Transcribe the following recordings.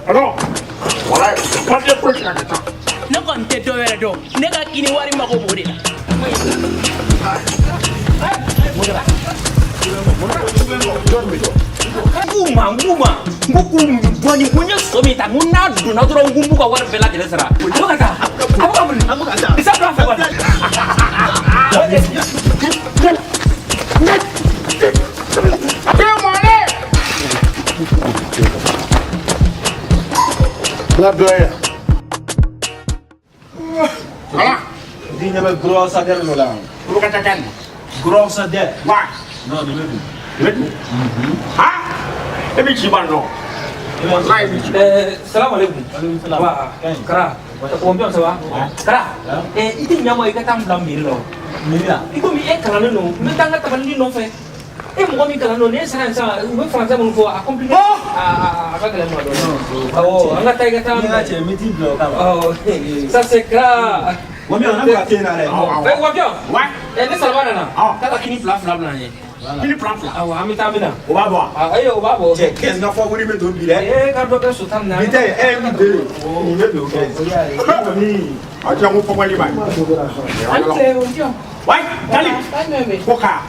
Alors, voilà, pas de quoi ça. Ne compte to wele do. Ne ka kini wari mako bode. Nguma. Ngukum boni kunya somita nguna duna dro ngumbu ka wara bela kele sara. Lokata. Amu. Bisa pra fa. La doya. Voilà. Dis ne me gros ça der no la. Lu kata kan. Gros ça der. Wa. Non, ne me. Letu. Ha? Ebi ci ban no. Salam alaikum. Wa kara. Ko mbion sa wa. Kara. Iti nyamo ikata mblam miro. Mira. Iko mi e kala no. Mi tanga tabandi no fe. Mo mi kala no ne sara sa o be français mo fo accomplir avec les mots. Oh, anga taiga tam. Ni ache miti blo ka. Oh, ça c'est kara. Wa mi ona ka tena le. Wa bio. Wa. Ne salwana na. Ah. Kala kini fla na ye. Kini plan fla. Awa amita mina. O ba bo. Ayo o ba bo. Che 15 na fo wori me do bi le. Ka do be sultan na. Bite mi de. Ni me do 15. Ni. Aja mo fo wali ba. Ante o bio. Wai, kali. Koka.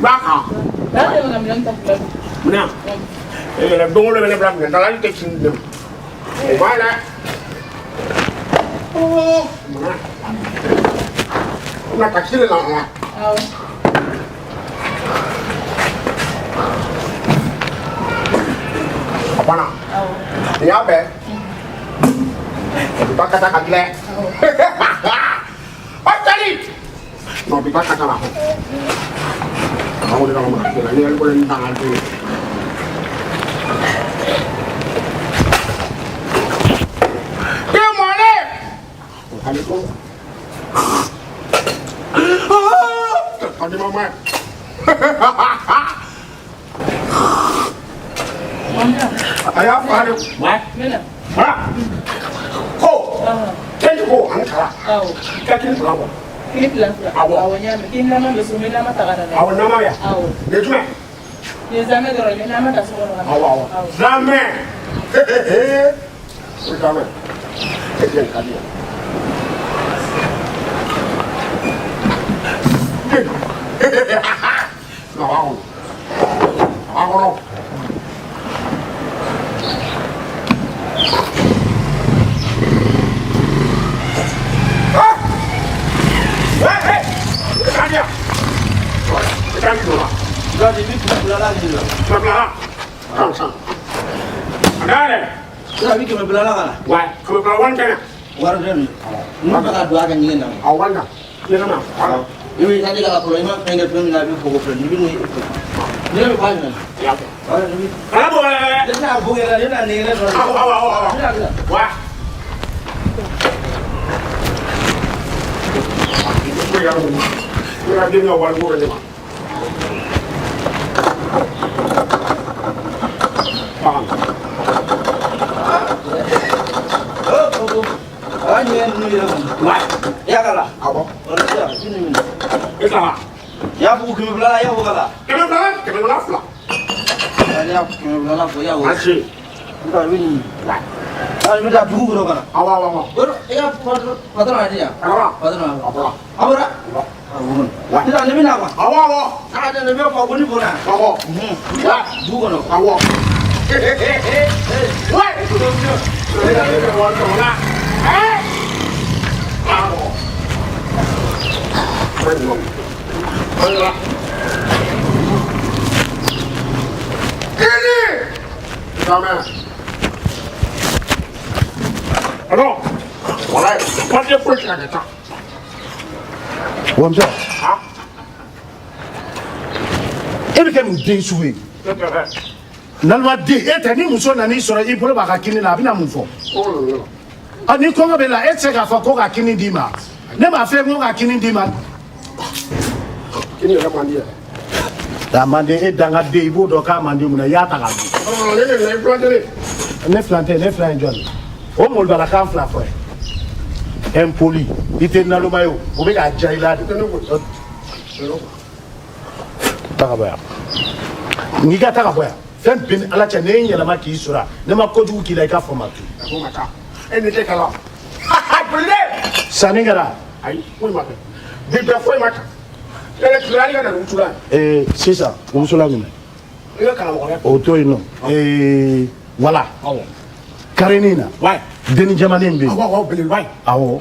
Ba ka. Dale una million ta plan. Muna. Le dongo le bla bla ndala ni tekin dem. O ba la. Oh. Muna. Una takile la la. Ah. Apana. Ah. Ya be. Ba kata kakle. Atali. No bi ba kata la. Kamu di dalam mana? Ini boleh tangan tu. Dia mana? Kali tu. Kali mama. Ayah apa hari? Mana? Mana? Ko. Kendi ko angkara. Ah. Kaki berapa? Kini plan. Awalnya mungkin nama besumnya nama tagara. Awal nama ya? Aw. Lejume. Ni zaman doro ni nama tak semua orang. Awal. Zaman. Zaman. Kejen kali. Awal. Awal. Dia. Kita ni dulu. Jadi ni belala ni lo. Belala. Sang. Ada le. Jadi ke belala kana. Wah, kalau belawan kan? War den. Ni ka dua kan ni na. Awal dah. Ni nama. Ini tadi kalau kalau imam pengen pengen nabi pokok pengen ni. Ni apa ni? Ya. Kalau boleh. Dia nak buat dia nak ni ni. Awal. Wah. Kita dia awal gua ni. Bang. Ah ni ni. Wah. Ya kalah. Apa? Ya sini. Kita. Ya buku kami belala ya bukan lah. Kita belawan, kita belawan lah. Ya kami belala ya. Masih. Kita ini. Ah ini dah buku berapa kan? Awal. Baru ya patron ada ya? Apa? Patron Apa? apa dah? Bukan. Tidak nabi nama. Awal. Ada nabi apa pun pun. Awal. Wah. Bukan. Awal. Wah. Kita awal tu lah. Awal. Mana? Ini. Sama. Alors, voilà, pas de quoi ça. Wamsa, Ah, e bɛ kɛ mun den sugu ye? Nalima den, e tɛ ni muso nana i sɔrɔ i bolo b'a ka kini na a bɛna mun fɔ? Ni kɔngɔ bɛ la e tɛ se k'a fɔ ko ka kini d'i ma. Ne m'a fɛ ko ka kini d'i ma. kini yɛrɛ man di yɛrɛ. A man di e dangaden i b'o dɔn k'a man di mun na i y'a ta k'a dun. Ne de ye filantere. Ne filan tɛ ne filan ye jɔn ye? O mɔlibalakan fila fɔ ye. Impoli, i tɛ naloma ye o, o bɛ k'a ja i la de. Taga bɔ yan. N'i ka taga bɔ yan. fɛn bin ala cɛ ne yɛlɛma k'i sɔrɔ ne ma kojugu k'i la I ka fɔ ma tu e ni tɛ kalan sanni kɛra ayi foyi ma kɛ bi bɛɛ foyi ma kɛ ele tulali ka na wusula sisan wusula minɛ i ka karamɔgɔya o to yen nɔ wala karini na deni jamanen bɛ yen awɔ belebeleba ye awɔ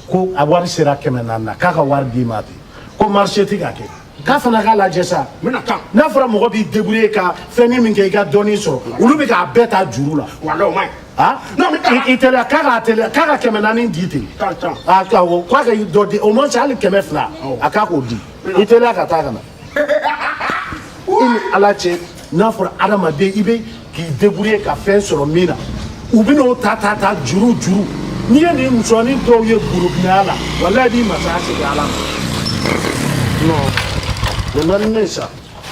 ko a wari sera 400 na k'a ka wari d'i ma ten ko marché tɛ ka kɛ k'a fana k'a lajɛ sa mina taa n'a fɔra mɔgɔ b'i débrouiller ka fɛn min kɛ I ka dɔɔnin sɔrɔ olu bɛ k'a bɛɛ ta juru la wala o ma ɲi ah I teliya k'a ka 400 di ten awɔ k'a ka dɔ di au moins hali 200 a k'a k'o di I teliya ka taa ka na I ni ala cɛ n'a fɔra adamaden I bɛ k'i débrouiller ka fɛn sɔrɔ min na u bɛ n'o ta juru n'i ye nin musonin dɔw ye burukina la walahi b'i masaya segin ala ma non le naani sa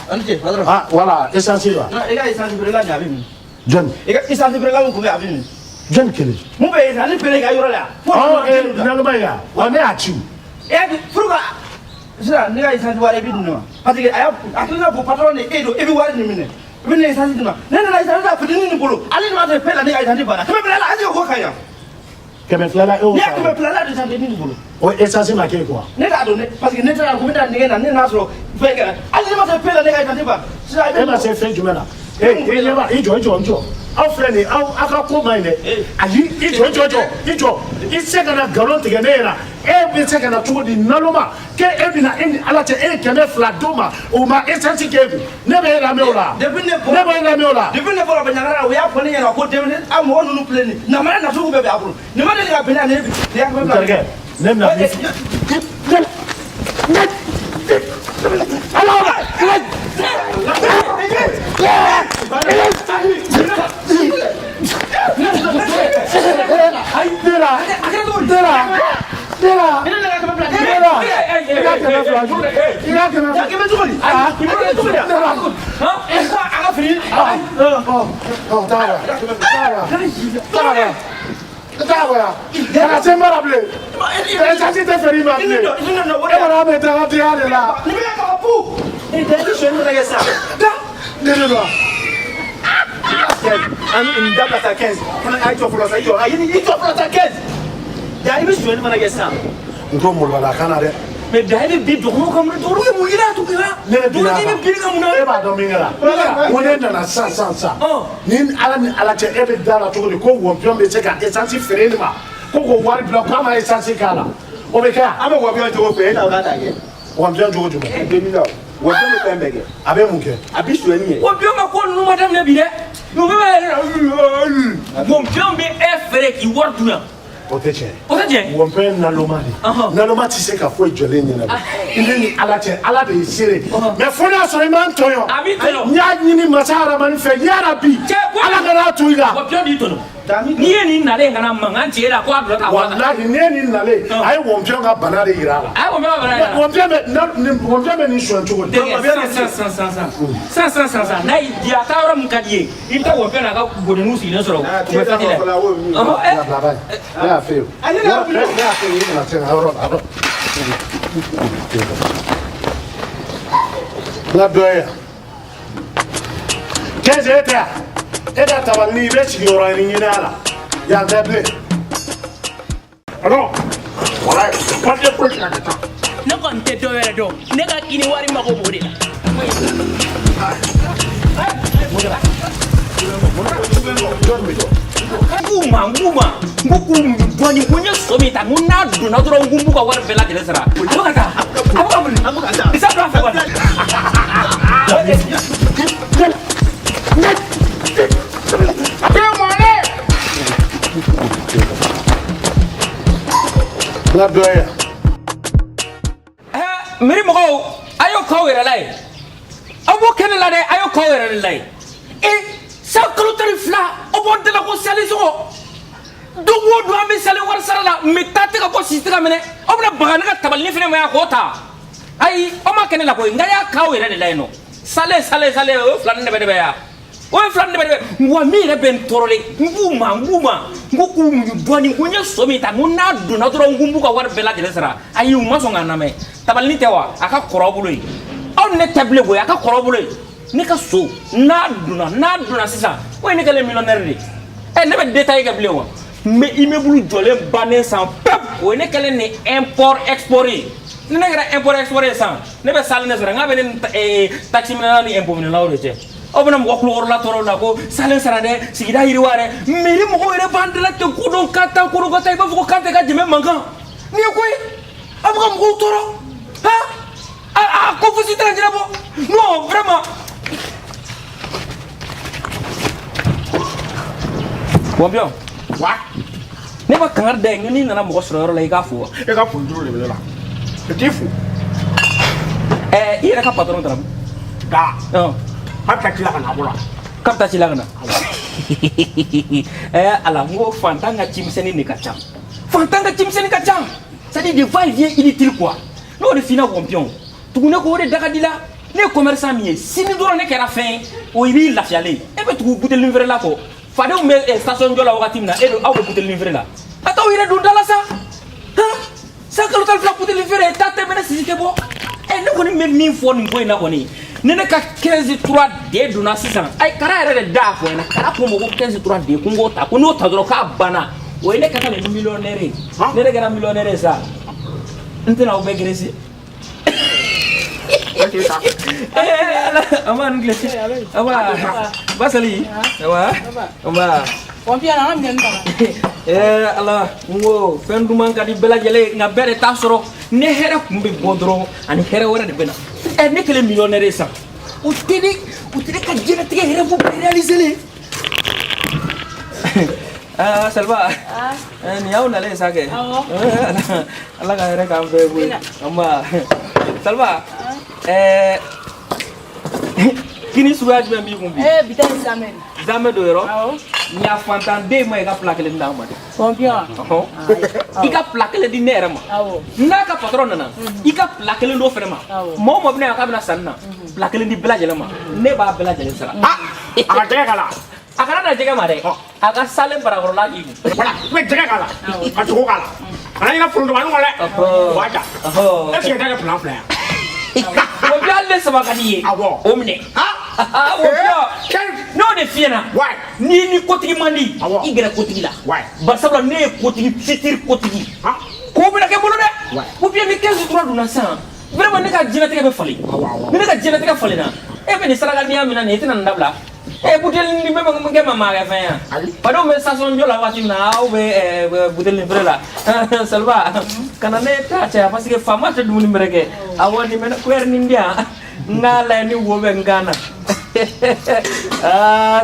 Ante, padrón. ah voilà essence la No, ega essence brela nya bimi. John Ega essence brela mo ko be abimi. John kele Mo be essence brela ga yoro la. oh naluma ya wane achiu Fruga. Sira ne ga essence ware bi no. Parce que aya atuna po patron ne edo ebi ware ni mine. Bine essence dima. Ne essence da fidini ni bolo. Ali ma te pela ne ga essence bana. Keme brela aje ko kaya. kɛmɛ filala e o Ne sa keme brela de essence ni bolo. o essence ma kɛ quoi Ne ga do ne parce que ne tara ko bida ne na ne na so fe kera. Ali ma te pela ne ga essence bana. Sira e ma se fɛn jumɛn na I jɔ aw filɛ nin aw ka ko ma ɲi dɛ ayi I jɔ I se ka na nkalon tigɛ ne ɲɛna e bɛ se ka na cogo di naloma k'e bɛ na e ni ala cɛ e ye 200 d'o ma o ma essence k'e kun ne bɛ e lamɛn o la Depuis ne bɛ e lamɛn o la depuis ne fɔlɔ bɛ ɲagara o y'a fɔ ne ɲɛna ko denmisɛnnin a mɔgɔ ninnu filɛ nin namaya nasugu bɛɛ bɛ a bolo nin ma deli ka bɛn n'a ne bi ne y'a kɛmɛ fila terikɛ ne bɛna min fɔ Nko mulwala kana dɛ mais dahil bi dogo kam do ru mu ila to kala ne do ni bi kam na e b'a dɔn min kɛra ko ne nana san ni ala ni ala cɛ e bɛ da la cogo di ko wɔnpiɔn bɛ se ka essence feere ne ma ko k'o wari bila k'a ma essence k'a la o bɛ kɛ an bɛ wɔnpiɔn cogo fɛ e t'aw ka ta kɛ wɔnpiɔn cogo jumɛn 2000 wɔnpiɔn bɛ fɛn bɛɛ kɛ a bɛ mun kɛ a bi suɲɛni ye o bi ma ko nu ma daminɛ bi dɛ no be mon pion be e fere ki wor duna o tɛ tiɲɛ o tɛ tiɲɛ wɔnpɛn naloma de naloma tɛ se ka foyi jɔlen ɲɛna dɛ I ne ni ala cɛ ala de y'i seere mais fo n'a sɔrɔ I m'an tɔɲɔ a b'i tɔɲɔ n y'a ɲini masa aramani fɛ yarabi ala kana to I la o pion di tɔɲɔ ni ye nin nalen kana mankan ci e la ko a dɔ ta wala wallahi ne ni nalen a ye wɔnpiɔn ka bana de yira a la a ko me ba bara wɔnpiɔn bɛ nin sɔn cogo di san n'a yi di a taa yɔrɔ min ka di ye I bɛ taa o pion na ka godoniw sigilen sɔrɔ u bɛ fɛn dɛ ne y'a fɛ yen ne y'a fɛ yen I kana se ka yɔrɔ la n ka dɔ ye yan 15 e tɛ yan e ka tabali I bɛ sigiyɔrɔ ɲini a la yan tɛ bilen alors voilà papier foyi tɛ ka kɛ Ne kɔni tɛ dɔ wɛrɛ dɔn ne ka kini wari mago b'o de la. nguma nguku dɔɔni ko n ye so min ta ko n'a donna dɔrɔn n ko n b'u ka wari bɛɛ lajɛlen sara a bɛ ka taa a bɛ ka mun bisa bila fɛ wa n ka dɔ ye yan miiri mɔgɔw a y'o k'aw yɛrɛ la ye aw b'o kɛnɛ la dɛ a y'o k'aw yɛrɛ de la ye san kalo 12 aw b'o dala ko sali sɔgɔ don o don an bɛ sali wari sara la mɛ taa tɛ ka bɔ si tɛ ka minɛ aw bɛna baga ne ka tabali fana ma yan k'o ta ayi aw ma kɛnɛ la koyi nka y'a k'aw yɛrɛ de la yen nɔ sale o ye 2 ni dɛbɛ ya o ye 2 ni dɛbɛ wa min yɛrɛ bɛ n tɔɔrɔ de n k'u ma n ko k'u dɔɔni ko n ye so min ta ko n'a donna dɔrɔn n ko n b'u ka wari bɛɛ lajɛlen sara ayi u ma sɔn ka na mɛ tabali tɛ wa a ka kɔrɔ bolo yen aw ni ne tɛ bilen koyi a ka kɔrɔ bolo yen ne ka so n'a donna sisan o ye ne kɛlen millionnaire de ne bɛ détail kɛ bilen wa mais immeuble jɔlen bannen san pep o ye ne kɛlen ni import export ye ni ne kɛra import export ye san ne bɛ sale ne sɔrɔ n k'a bɛ ne taxi minɛla ni impôt minɛlaw de cɛ aw bɛna mɔgɔ kulokɔrɔla tɔɔrɔ la ko sale sara dɛ sigida yiriwa dɛ mais ni mɔgɔw yɛrɛ b'an dala ten ko dɔn ka taa ko dɔn ka taa i b'a fɔ ko kan tɛ ka dɛmɛ mankan nin ye ko ye aw bɛ ka mɔgɔw tɔɔrɔ ah ko fosi tɛ na bɔ non vraiment bon bien wa ne ba kangar da ngi ni nana mɔgɔ sɔrɔ yɔrɔ la i k'a fo wa e ka foli juru de bɛ ne la i t'i fo i yɛrɛ ka patron taara da k'a bɛ taa ci la ka na a bolo k'a bɛ taa ci la ka na ala n ko fantan ka cimisɛnnin de ka ca fantan ka cimisɛnnin ka ca c'est à dire de va et vient inutile quoi n'o de fina kɔnpiɔn tugune ko o de daga di la ne ye commerçant min ye sini dɔrɔn ne kɛra fɛn o i b'i lafiyalen e bɛ tugu butelinin feere la kɔ fadenw bɛ station jɔ la wagati min na e don aw bɛ butelinin feere la a t'aw yɛrɛ don da la sa san kalo tan fila butelinin feere taa tɛ mɛnɛ sisi tɛ bɔ ne kɔni bɛ min fɔ nin ko in na kɔni ni ne ka 15 de donna sisan ayi kara yɛrɛ de da fɔ ɲɛna kara ko n ma ko 15 de ko n k'o ta ko n'o ta dɔrɔn k'a banna o ye ne ka taa ni millionnaire ye ne de kɛra millionnaire ye sa n tɛna aw bɛɛ geresi ama ngle ama basali wa ama Confiant na am ngeen ala ngo fen du man kadi bela jele nga bere ta soro ne hera kumbe bodro ani hera wara de bena ne kele millionnaire sa o tini ka jena tige hera bu réaliser le Salva ni yaw na le sa ke ala ka hera ka be bu ama Salva kini suga jumɛn b'i kun bi bitɛni zamɛ zamɛ do yɔrɔ n y'a fantan den ma i ka fila kelen d'an ma dɛ confiant i ka fila kelen di ne yɛrɛ ma n'a ka patron nana i ka fila kelen do fɛnɛ ma maa o maa bɛna yan k'a bɛna sanni na fila kelen di bɛɛ lajɛlen ma ne b'a bɛɛ lajɛlen sara a ka jɛgɛ k'a la a kana na jɛgɛ ma dɛ a ka salen barakɔrɔla k'i kun voilà i bɛ jɛgɛ k'a la ka sogo k'a la kana ɲinɛ forontomanin kɔ dɛ o b'a ja est ce que i tɛ kɛ filan filɛ yan o bɛ hali ne saba ka di ye o minɛ o bɛ n'o de fiyɛ na n'i ni kotigi man di i gɛrɛ kotigi la bari sabula ne ye kotigi fitiri kotigi k'o bɛna kɛ n bolo dɛ ou bien ni 15 donna sisan vraiment ne ka diɲɛlatigɛ bɛ falen ni ne ka diɲɛlatigɛ falenna e bɛ nin sarakadenya min na nin i tɛna nin dabila butelinin ni bɛ kɛ ma maa kɛ fɛn yan fadenw bɛ station jɔ la waati min na aw bɛ butelinin feere la Salva kana ne t'a caya parce que faama tɛ dumuni bɛrɛ kɛ awɔ nin bɛ kuyɛri nin di yan n k'a lajɛ ni wo bɛ n kan na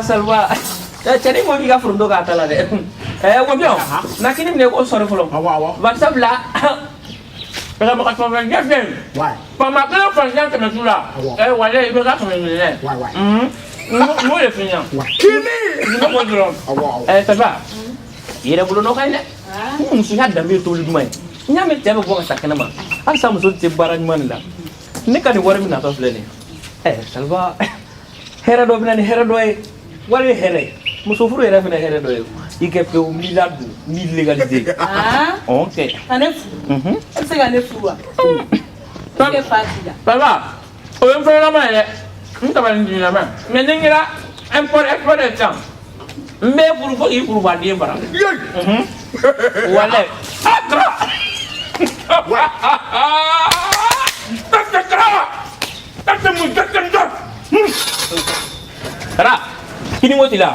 Salva cɛnin ko k'i ka foronto k'a ta la dɛ Wampion na kini minɛ ko sɔrɔ fɔlɔ bari sabula parce que mɔgɔ caman fɛn jɛ filɛ faama kelen fɛn kɛmɛ su la wale i bɛ ka kɛmɛ minɛ n'o de f'i ɲɛna kini ne ko dɔrɔn Salva i yɛrɛ bolo nɔ ka ɲi dɛ muso y'a danbe ye tobili duman ye n y'a mɛn cɛ bɛ bɔ ka taa kɛnɛ ma halisa muso tɛ baara ɲuman de la ne ka nin wari min natɔ filɛ nin ye Salva hɛrɛ dɔ bɛ na ni hɛrɛ dɔ ye wari ye hɛrɛ ye muso furu yɛrɛ fana hɛrɛ dɔ ye i kɛ pewu n'i ladon n'i légaliser ok ka ne furu e bɛ se ka ne furu wa i kɛ fa ti la Salva o ye n fɛnlama ye dɛ n tabali jiginna mais ni n kɛra import export de sisan n bɛ furu fo k'i furubaden bara walayi Kara kini mo tila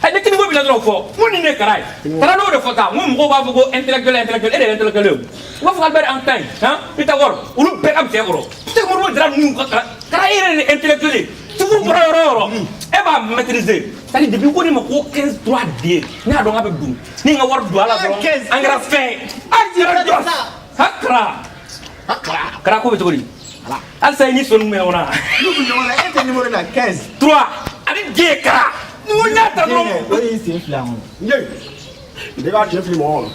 ne kini mo bila dɔrɔn fɔ mun ni ne kara ye kara n'o de fɔ ta mun mɔgɔw b'a fɔ ko intellectuel e de ye intellectuel ye u b'a fɔ Albert Einstein Pythagore olu bɛɛ ka cɛ kɔrɔ Pythagore dira ninnu ka kara e yɛrɛ de intellectuel ye tugu bɔra yɔrɔ o yɔrɔ e b'a maîtriser c'est-à-dire depuis ko ne ma ko 15 de ne y'a dɔn k'a bɛ dun ni n ka wari don a la dɔrɔn an kɛra fɛn ye kara ko bɛ cogo di halisa i ni sɔnni bɛ ɲɔgɔn na e tɛ numéro la 15 3 ani D kara ni ko n y'a ta dɔrɔn o de y'i sen fila mɔ n b'a cɛ fili mɔgɔw la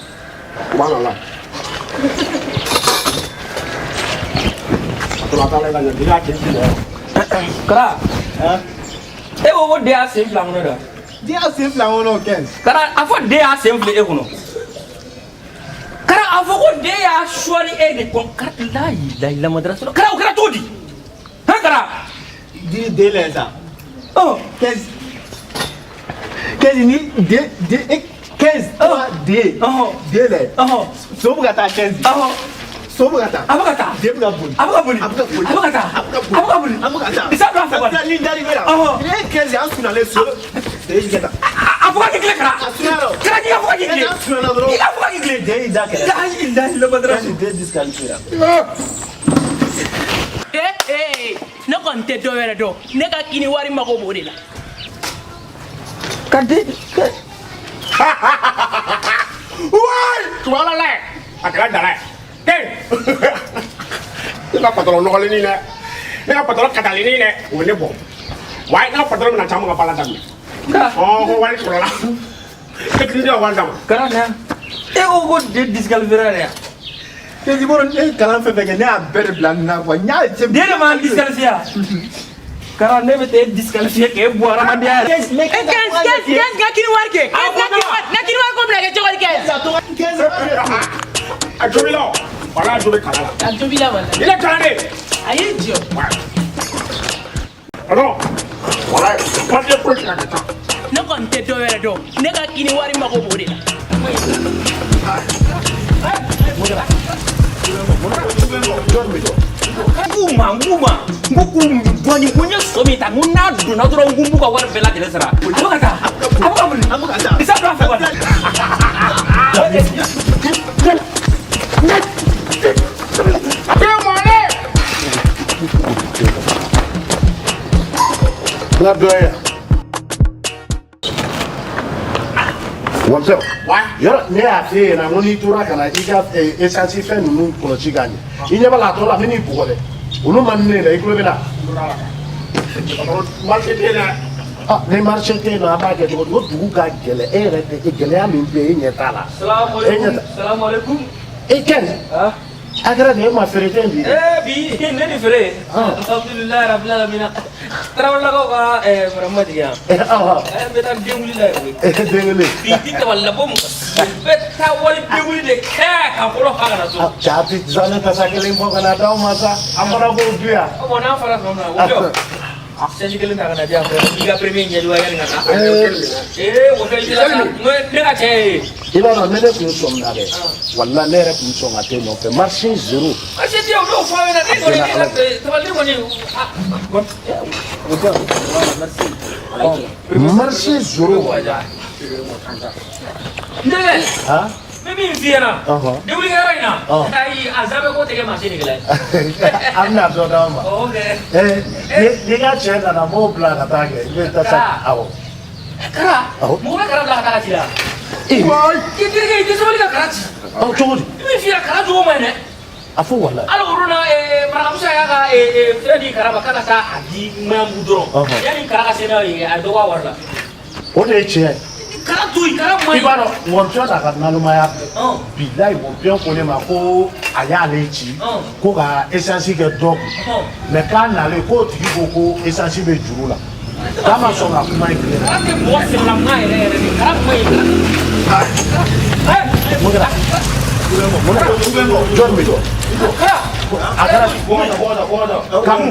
u b'a la a tora a taara ka ɲɛ n b'a cɛ fili mɔgɔw kara e ko ko D y'a sen fila kɔnɔ dɛ D y'a sen fila kɔnɔ 15 kara a fɔ D y'a sen fila e kɔnɔ kara a fɔ ko D y'a sɔɔri e de kɔnɔ kara la ilaha madrasa kara o kɛra cogo di kara 10 délai ça. Oh, 15. 15 ni 15 D. Oh, délai. Oh, sobugata 15. Oh. Sobugata. Abugata. Debugabuli. Abugabuli. Abugata. Abugabuli. Abugata. Isa doit faire quoi? Ça ligne d'arriver là. Oh. Il est 15 ans sur les sous. C'est juste ça. Abugata qui clé. Kara qui abugata qui clé. Il abugata qui clé. Dei da kera. Il da le badra. C'est disqualifié. Ne compte do wera do. Ne ka kini wari mako bodi la. Kadi. Ouais, tu vas là. Akala dala. Ina patron nɔgɔlen ni dɛ ne ka patron katalini dɛ o ye ne bɔ wa n'a patron bɛna caman ka baara daminɛ ko wari sɔrɔ la e kiri de wari d'a ma. Kalan dɛ e ko de disqualifié dɛ e jiboro e kalan fɛn fɛn kɛ ne y'a bɛɛ de bila nin na quoi n y'a cɛ. Den de m'an disqualifié kalan ne bɛ t'e disqualifié k'e bɔ hadamadenya yɛrɛ. E 15 ka kini wari kɛ. Na kini wari ko bila kɛ cogo di 15. A jobi la wala a jobi kala la. A jobi la wala. Il est calé. A ye jɔ. Alors voilà papier ko kira ka taa. Ne kɔni tɛ dɔ wɛrɛ dɔn ne ka kini wari mako b'o de la. Nguma nguku dɔɔni ko n ye so min ta ko n'a donna dɔrɔn n ko n b'u ka wari bɛɛ lajɛlen sara. A bɛ ka taa Isa doit faire quoi? La doya. What's yɔrɔ ne y'a f'e ɲɛna ko n'i tora ka na i ka essence fɛn ninnu kɔlɔsi k'a ɲɛ i ɲɛ b'a la a tɔ la min n'i bugɔ dɛ olu man di ne la i tulo bɛ na. Marché tɛ dɛ. Ni marché tɛ yen nɔ a b'a kɛ cogo di ko dugu ka gɛlɛn e yɛrɛ tɛ gɛlɛya min bɛ yen e ɲɛ t'a la. Salaamaaleykum. E kɛni a kɛra nin e ma feere fɛn bi. Bi ne ni feere. Alhamdulilayi rabbil alamin. Tarawelelakaw ka farama tigɛ yan. N bɛ taa den wuli la yen. Den wuli. Bi ti tabali la bɔ mɔgɔ si bɛ taa wali den wuli de kɛ ka fɔlɔ fa kana so. Jaabi zɔnne tasa kelen bɔ ka na d'aw ma sa an fana b'o dun yan. Bon n'a fɔra fɛn o jɔ. Sɛji kelen ta ka na di yan fɛ i ka premier ɲɛjugu yanni ka taa. O tɛ i la sa ne ka cɛ ye. I b'a dɔn ne de tun sɔn na dɛ wala ne yɛrɛ tun sɔn ka t'e nɔfɛ marché zéro. Marché tɛ o n'o fɔ aw ɲɛna ne kɔni tabali kɔni. Marché zéro. Ne bɛ min f'i ɲɛna debulikɛyɔrɔ in na ayi a zabe ko tɛ kɛ marché de kɛlɛ. A bɛna dɔ d'aw ma. N'i ka cɛ nana n b'o bila ka taa kɛ i bɛ tasa awɔ. Kara mɔgɔ bɛ kara bila ka taa ka ci la. I terikɛ i tɛ sabali ka kara ci. Cogo di. I bɛ f'i ɲɛna kara jogo man ɲi dɛ. A fɔ wala. Hali olu na marakamuso y'a ka fɛn di kara ma k'a ka taa a di ŋanamu dɔrɔn yanni kara ka se n'a ye a dɔ b'a wari la. O de ye tiɲɛ ye. Kara to yen kara man ɲi. I b'a dɔn mɔnpiyɔn n'a ka nalomaya bɛɛ bilayi mɔnpiyɔn ko ne ma ko a y'ale ci ko ka essence kɛ dɔ kun mɛ k'a nalen k'o tigi ko ko essence bɛ juru la k'a ma sɔn ka kuma in tile la. Kara tɛ mɔgɔ sɛbɛlama yɛrɛ yɛrɛ de kara man ɲi. Mun kɛra jɔn bɛ jɔ a kɛra kamu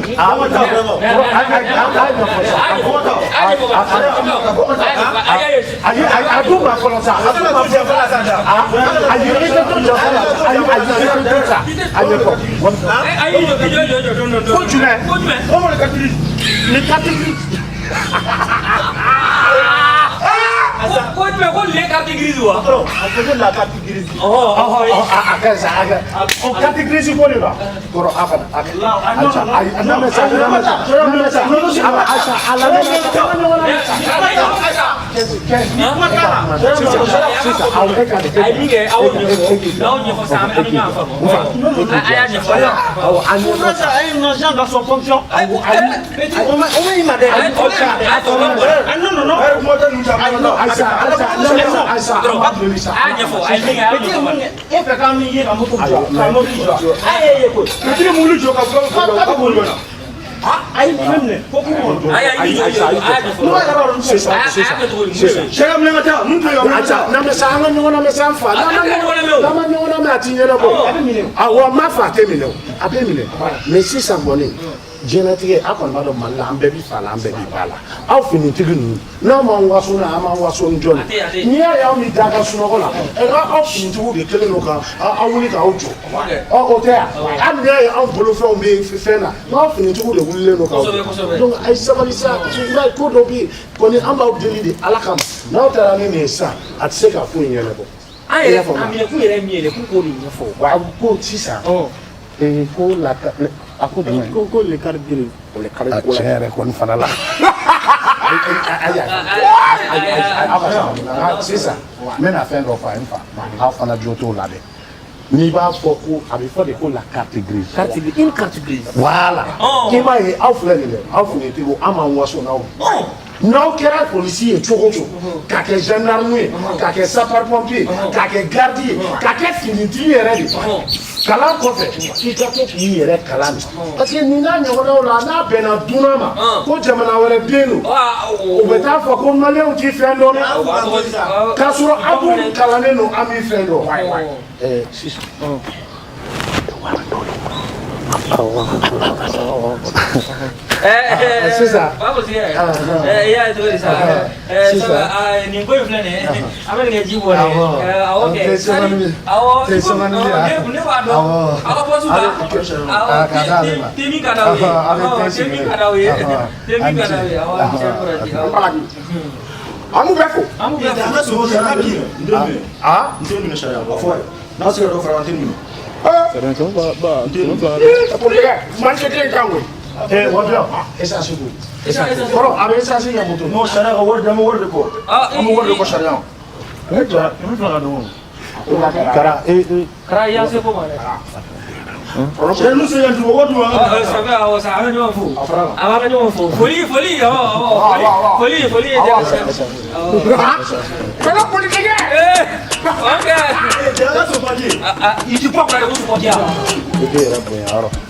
a dun ma fɔlɔ sa a dun ma fɔlɔ sa a ye e tɛ to jɔ fɔlɔ a ye to sa a ye fɔ ko jumɛn ni katigi ko jumɛn ko le carte grise wa. A fɔ ko la carte grise. A kɛ sa a kɛ o carte grise ko de la kɔrɔ a kana a lamɛn sa lamɛn sa a lamɛn sisan aw e ka a ye min kɛ aw ɲɛfɔ n'aw ɲɛfɔ sa an bɛ ɲɔgɔn faamu a y'a ɲɛfɔ awɔ an ye nɔnsa a ye nɔnsa dans son fonction. O ma i ma dɛ. E fɛ k'an ye ka moto jɔ ka mobili jɔ a ye ko tigi mulu jɔ ka fɔ mulu jɔ a ye fɛn minɛ fo k'u a y'a jɔ sisan sɛgɛ minɛ ka taa mun tun y'o n'an bɛ sa an ka ɲɔgɔn na mɛ sa an fa n'an ma ɲɔgɔn na mɛ a ti ɲɛnabɔ awɔ n m'a fɔ a tɛ minɛ o a bɛ minɛ mɛ sisan kɔni jɛnɛtigɛ a kɔni b'a dɔn Mali la an bɛɛ bi fa la an bɛɛ bi ba la aw finitigi ninnu n'a m'an waso na an m'an waso ni jɔn ye n'i y'a ye aw mi da ka sunɔgɔ la aw finitigiw de kɛlen don ka aw wuli k'aw jɔ o tɛ yan hali n'i y'a ye anw bolofɛnw bɛ fɛn na n'aw finitigiw de wulilen don k'aw jɔ donc a ye sabali sa i b'a ye ko dɔ bɛ yen kɔni an b'aw deli de Ala kama n'aw taara ni nin ye sisan a tɛ se ka foyi ɲɛnabɔ. an yɛrɛ a minɛkun yɛrɛ min ye dɛ k'o de ɲɛfɔ. wa ko sisan ko la a ko jumɛn ko le carte grise o le carte grise tiɲɛ yɛrɛ kɔni fana la sisan n bɛna fɛn dɔ fɔ a ye n fa aw fana jo t'o la dɛ n'i b'a fɔ ko a bɛ fɔ de ko la carte grise une carte grise voilà i b'a ye aw filɛ nin dɛ aw finitigiw an m'an waso n'aw n'aw kɛra polisi ye cogo o cogo k'a kɛ gendarme ye k'a kɛ sapeur pompier k'a kɛ garde ye k'a kɛ finitigi yɛrɛ de kalan kɔfɛ f'i ka to k'i yɛrɛ kalan de parce que nin n'a ɲɔgɔnnaw la n'a bɛnna dunan ma ko jamana wɛrɛ den don u bɛ taa fɔ ko maliyɛnw ti fɛn dɔn dɛ k'a sɔrɔ aw dun kalannen don an b'i fɛn dɔn sisan sisan ya to di sa ni ko filɛ nin an bɛ nin kɛ ji bɔ dɛ awɔ kɛ sani awɔ ne b'a dɔn aw ka pɔsu la awɔ temi ka d'aw ye temi ka d'aw ye temi ka d'aw ye awɔ an b'u bɛɛ fo an ka sogo sariya bi yen n t'o minɛ sariya a fɔ n'a sব্যৱdɔ fara an tɛ minɛ manche kelen kan koyi wajɔ essence ko kɔrɔ a bɛ essence kɛ moto n'o sariya ka wari d'an bɛ wari de kɔ an bɛ wari de kɔ sariya kɛmɛ fila ka dɔgɔ kara yanse ko ma dɛ cɛ n'u se yan tugu o dun sabe awɔ sa an bɛ ɲɔgɔn fo a b'a ka ɲɔgɔn fo foli awɔ foli ye kɛlɛ politique ok cɛ an ka so papier i ti bɔ kura de ko sɔgɔdiya i tɛ yɛrɛ bonya yɔrɔ